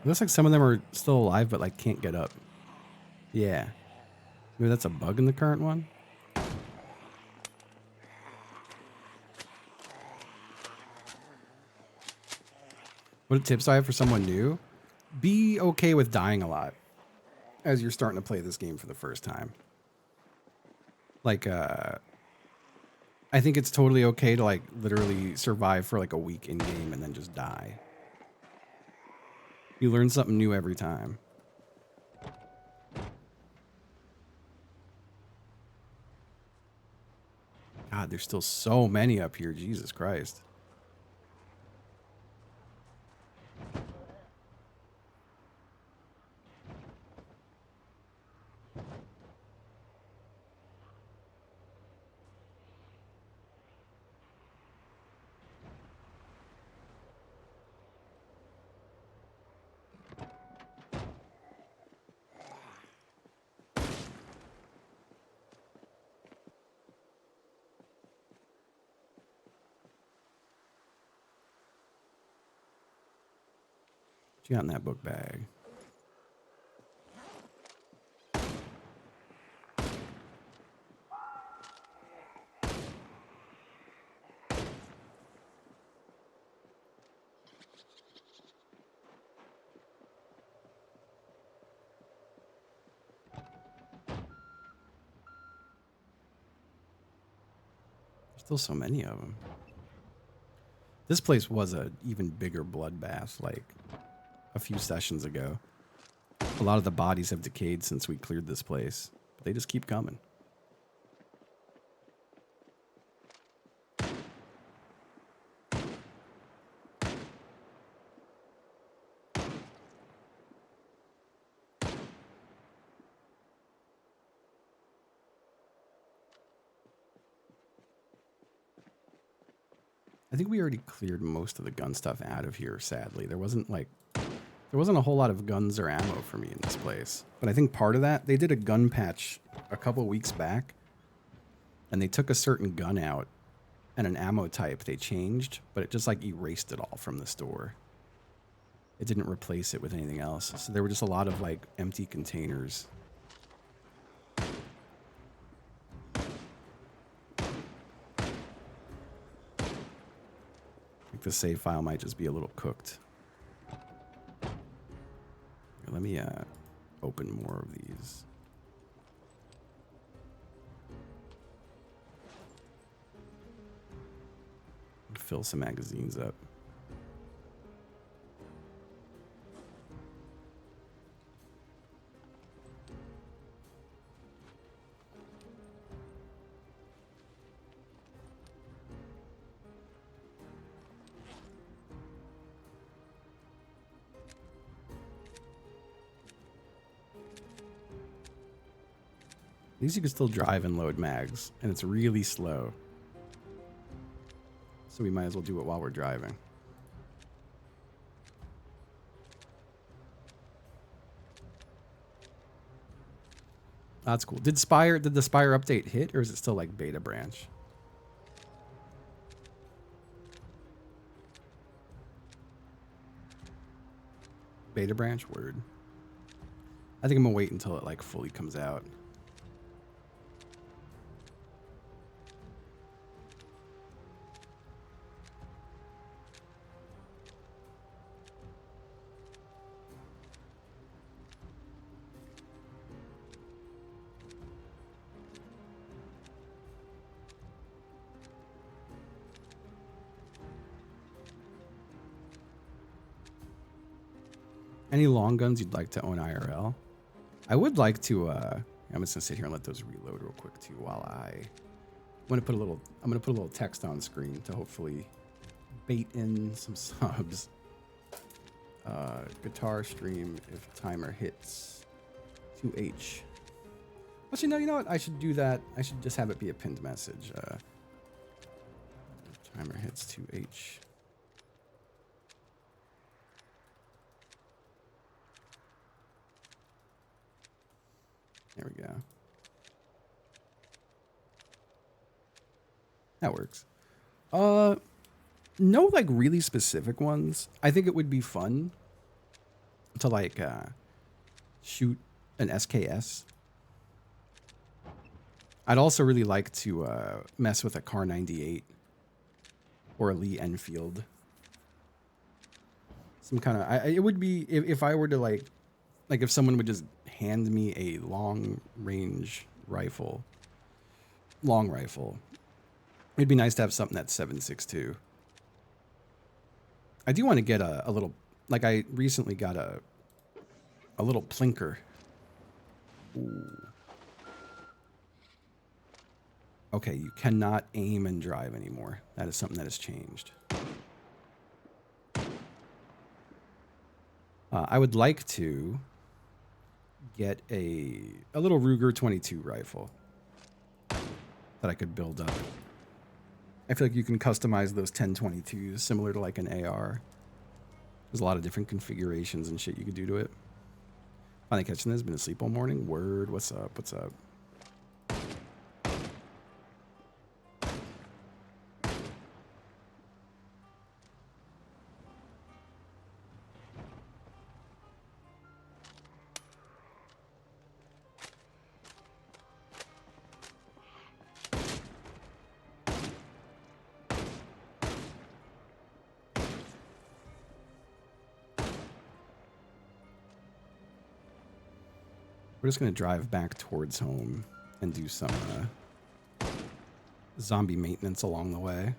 looks like some of them are still alive, but like can't get up. Yeah. Maybe that's a bug in the current one. What tips do I have for someone new? Be okay with dying a lot as you're starting to play this game for the first time. Like, I think it's totally okay to like literally survive for like a week in game and then just die. You learn something new every time. God, there's still so many up here. Jesus Christ. What you got in that book bag? There's still so many of them. This place was a even bigger bloodbath like a few sessions ago. A lot of the bodies have decayed since we cleared this place, but they just keep coming. I think we already cleared most of the gun stuff out of here, sadly. There wasn't a whole lot of guns or ammo for me in this place. But I think part of that, they did a gun patch a couple weeks back, and they took a certain gun out and an ammo type they changed, but it just like erased it all from the store. It didn't replace it with anything else. So there were just a lot of like empty containers. I think the save file might just be a little cooked. Here, let me open more of these. Fill some magazines up. At least you can still drive and load mags, and it's really slow. So we might as well do it while we're driving. That's cool. Did the Spire update hit, or is it still like beta branch? Beta branch, word. I think I'm gonna wait until it like fully comes out. Any long guns you'd like to own IRL? I would like to. I'm just gonna sit here and let those reload real quick too. While I'm gonna put a little text on screen to hopefully bait in some subs. Guitar stream if timer hits 2H. Actually, no. You know what? I should do that. I should just have it be a pinned message. Timer hits 2H. There we go. That works. No, like really specific ones. I think it would be fun to like shoot an SKS. I'd also really like to mess with a Car 98 or a Lee Enfield. Some kind of. It would be if I were to like if someone would just hand me a long rifle. It'd be nice to have something that's 7.62. I do want to get a little, like I recently got a little plinker. Ooh. Okay, you cannot aim and drive anymore. That is something that has changed. I would like to get a little Ruger 22 rifle that I could build up. I feel like you can customize those 1022s similar to like an AR. There's a lot of different configurations and shit you could do to it. Finally catching this. Been asleep all morning. Word. What's up? What's up? We're just going to drive back towards home and do some zombie maintenance along the way.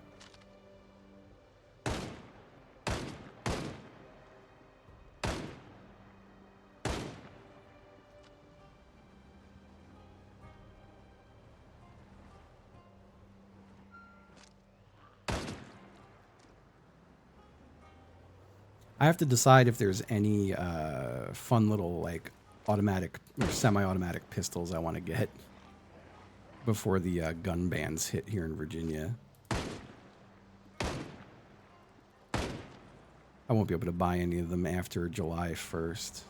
I have to decide if there's any fun little like automatic or semi-automatic pistols I want to get before the gun bans hit here in Virginia. I won't be able to buy any of them after July 1st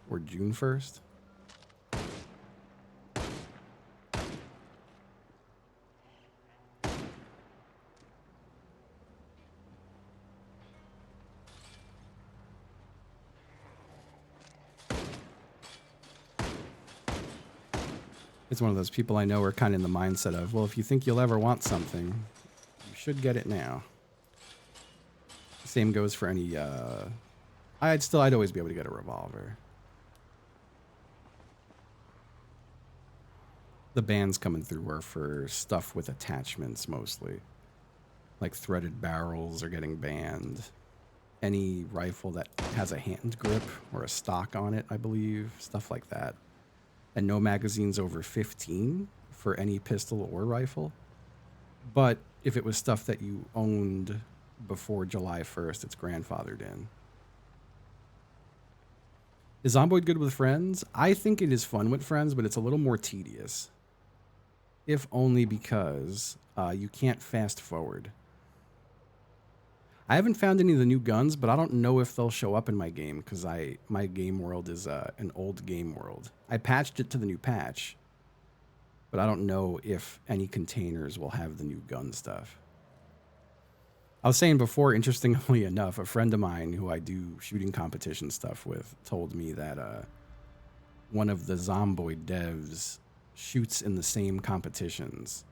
or June 1st. It's one of those people I know are kind of in the mindset of, well, if you think you'll ever want something, you should get it now. Same goes for any, I'd always be able to get a revolver. The bans coming through were for stuff with attachments mostly. Like threaded barrels are getting banned. Any rifle that has a hand grip or a stock on it, I believe, stuff like that. And no magazines over 15 for any pistol or rifle. But if it was stuff that you owned before July 1st, it's grandfathered in. Is Zomboid good with friends? I think it is fun with friends, but it's a little more tedious. If only because you can't fast forward. I haven't found any of the new guns, but I don't know if they'll show up in my game because my game world is an old game world. I patched it to the new patch, but I don't know if any containers will have the new gun stuff. I was saying before, interestingly enough, a friend of mine who I do shooting competition stuff with told me that one of the Zomboid devs shoots in the same competitions.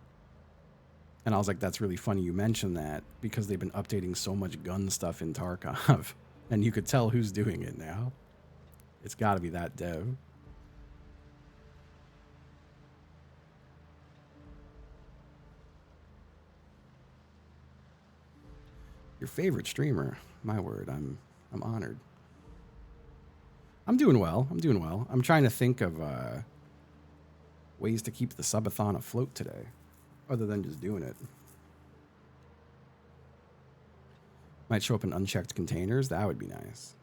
And I was like, that's really funny you mentioned that because they've been updating so much gun stuff in Tarkov. And you could tell who's doing it now. It's got to be that dev. Your favorite streamer? My word, I'm honored. I'm doing well. I'm trying to think of ways to keep the subathon afloat today, other than just doing it. Might show up in unchecked containers. That would be nice.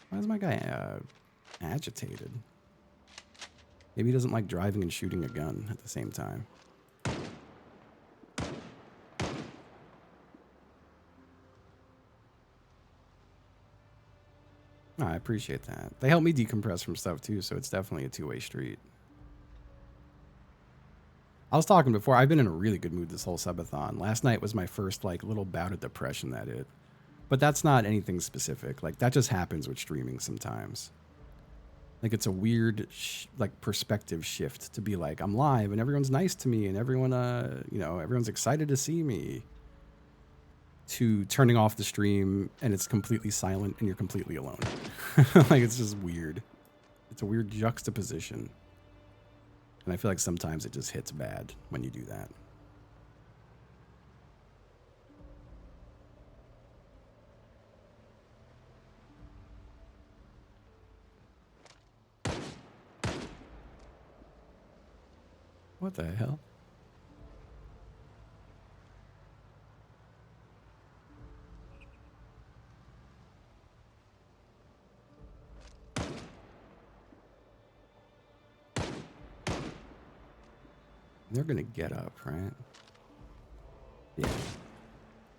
Why is my guy agitated? Maybe he doesn't like driving and shooting a gun at the same time. Oh, I appreciate that. They help me decompress from stuff too, so it's definitely a two-way street. I was talking before, I've been in a really good mood this whole subathon. Last night was my first like little bout of depression that hit. But that's not anything specific. Like that just happens with streaming sometimes. Like it's a weird like perspective shift to be like, I'm live and everyone's nice to me and everyone everyone's excited to see me. To turning off the stream and it's completely silent and you're completely alone. Like it's just weird. It's a weird juxtaposition. And I feel like sometimes it just hits bad when you do that. What the hell? They're gonna get up, right? Yeah.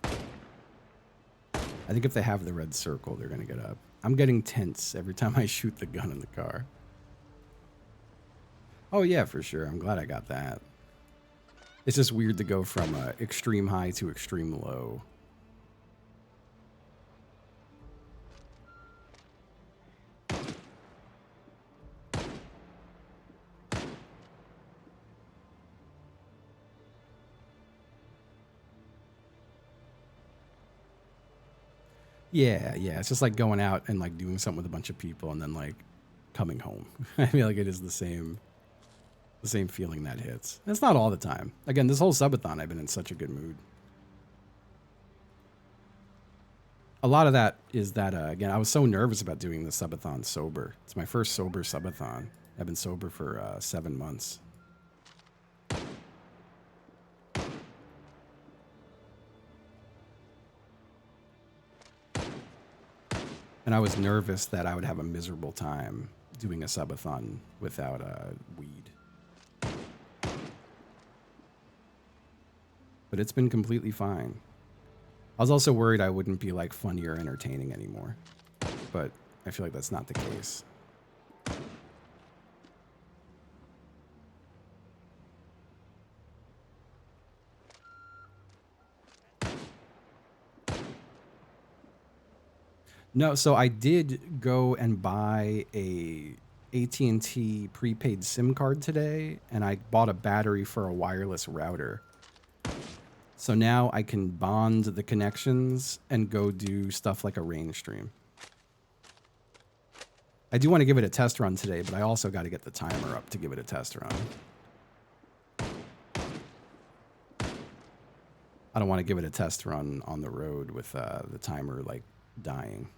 I think if they have the red circle, they're gonna get up. I'm getting tense every time I shoot the gun in the car. Oh yeah, for sure. I'm glad I got that. It's just weird to go from extreme high to extreme low. Yeah, it's just like going out and like doing something with a bunch of people and then like coming home. I feel like it is the same feeling that hits. And it's not all the time. Again, this whole subathon, I've been in such a good mood. A lot of that is that, again, I was so nervous about doing the subathon sober. It's my first sober subathon. I've been sober for 7 months. And I was nervous that I would have a miserable time doing a subathon without weed. but it's been completely fine. I was also worried I wouldn't be like funny or entertaining anymore, but I feel like that's not the case. No, so I did go and buy a AT&T prepaid SIM card today, and I bought a battery for a wireless router. So now I can bond the connections and go do stuff like a rain stream. I do want to give it a test run today, but I also got to get the timer up to give it a test run. I don't want to give it a test run on the road with the timer like dying.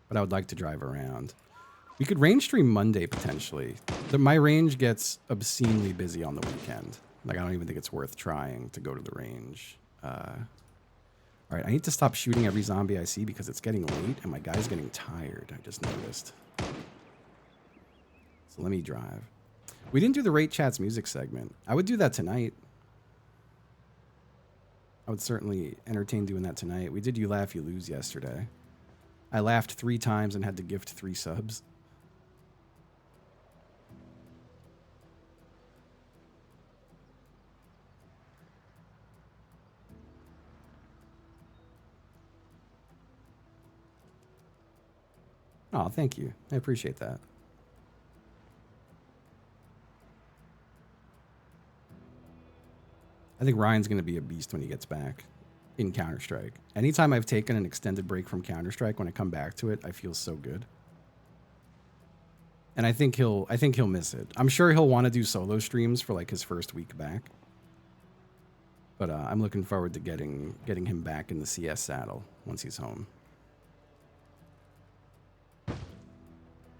But I would like to drive around. We could range stream Monday potentially. My range gets obscenely busy on the weekend. Like I don't even think it's worth trying to go to the range. All right, I need to stop shooting every zombie I see because it's getting late and my guy's getting tired. I just noticed. So let me drive. We didn't do the Rate Chats music segment. I would do that tonight. I would certainly entertain doing that tonight. We did You Laugh, You Lose yesterday. I laughed 3 times and had to gift 3 subs. Oh, thank you. I appreciate that. I think Ryan's going to be a beast when he gets back in Counter-Strike. Anytime I've taken an extended break from Counter-Strike, when I come back to it, I feel so good. And I think he'll miss it. I'm sure he'll want to do solo streams for like his first week back. But I'm looking forward to getting him back in the CS saddle once he's home.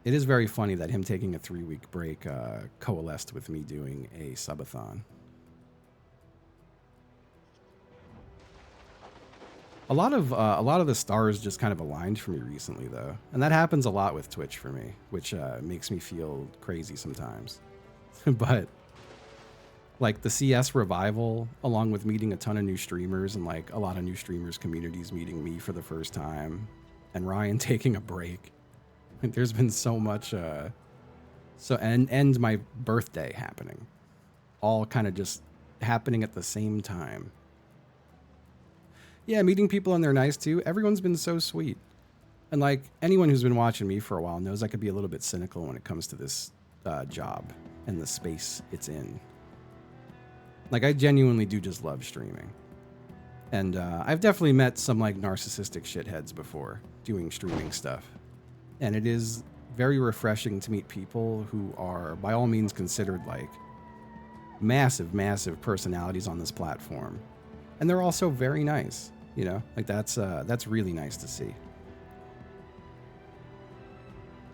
It is very funny that him taking a 3-week break coalesced with me doing a subathon. A lot of the stars just kind of aligned for me recently, though, and that happens a lot with Twitch for me, which makes me feel crazy sometimes. But like the CS revival, along with meeting a ton of new streamers and like a lot of new streamers communities meeting me for the first time, and Ryan taking a break. Like, there's been so much, and my birthday happening, all kind of just happening at the same time. Yeah, meeting people and they're nice too. Everyone's been so sweet. And like anyone who's been watching me for a while knows I could be a little bit cynical when it comes to this job and the space it's in. Like I genuinely do just love streaming. And I've definitely met some like narcissistic shitheads before doing streaming stuff. And it is very refreshing to meet people who are by all means considered like massive, massive personalities on this platform. And they're also very nice. You know, like that's really nice to see.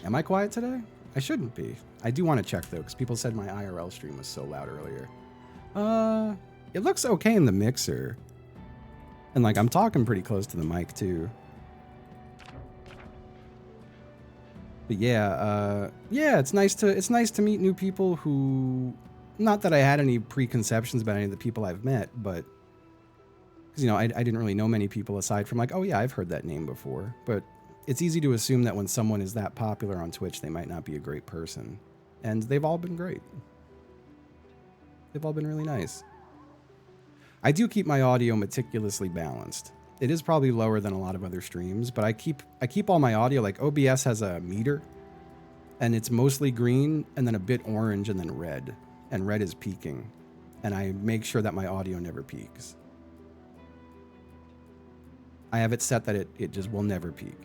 Am I quiet today? I shouldn't be. I do want to check though, because people said my IRL stream was so loud earlier. It looks okay in the mixer, and like I'm talking pretty close to the mic too. But yeah, it's nice to meet new people who, not that I had any preconceptions about any of the people I've met, but. Because, you know, I didn't really know many people aside from like, oh yeah, I've heard that name before. But it's easy to assume that when someone is that popular on Twitch, they might not be a great person. And they've all been great. They've all been really nice. I do keep my audio meticulously balanced. It is probably lower than a lot of other streams, but I keep all my audio, like OBS has a meter, and it's mostly green, and then a bit orange, and then red. And red is peaking. And I make sure that my audio never peaks. I have it set that it just will never peak.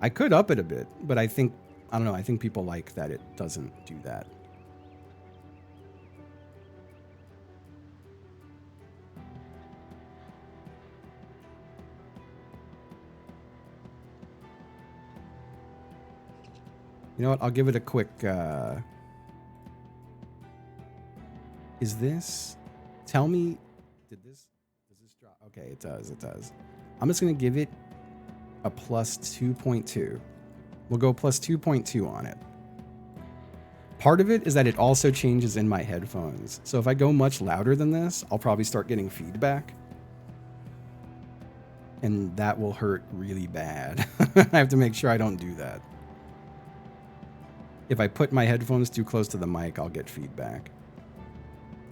I could up it a bit, but I don't know, I think people like that it doesn't do that. You know what? I'll give it a quick, is this, tell me, does this drop? Okay, it does. I'm just going to give it a plus 2.2. We'll go plus 2.2 on it. Part of it is that it also changes in my headphones. So if I go much louder than this, I'll probably start getting feedback. And that will hurt really bad. I have to make sure I don't do that. If I put my headphones too close to the mic, I'll get feedback.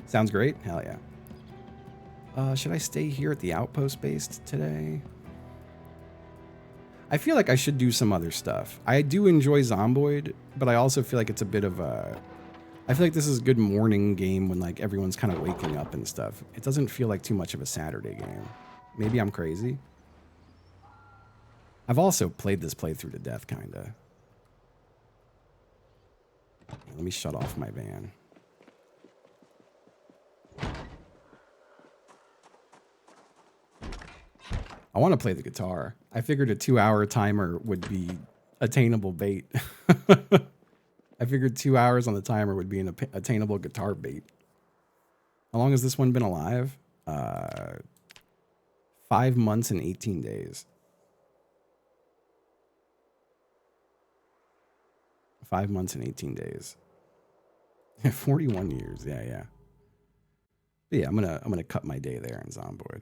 Sounds great? Hell yeah. Should I stay here at the outpost base today? I feel like I should do some other stuff. I do enjoy Zomboid, but I also feel like it's a bit of a... I feel like this is a good morning game when like everyone's kind of waking up and stuff. It doesn't feel like too much of a Saturday game. Maybe I'm crazy. I've also played this playthrough to death, kinda. Let me shut off my van. I want to play the guitar. I figured a 2-hour timer would be attainable bait. I figured 2 hours on the timer would be an attainable guitar bait. How long has this one been alive? 5 months and 18 days. 5 months and 18 days. 41 years. Yeah, yeah. But yeah, I'm gonna cut my day there in Zomboid.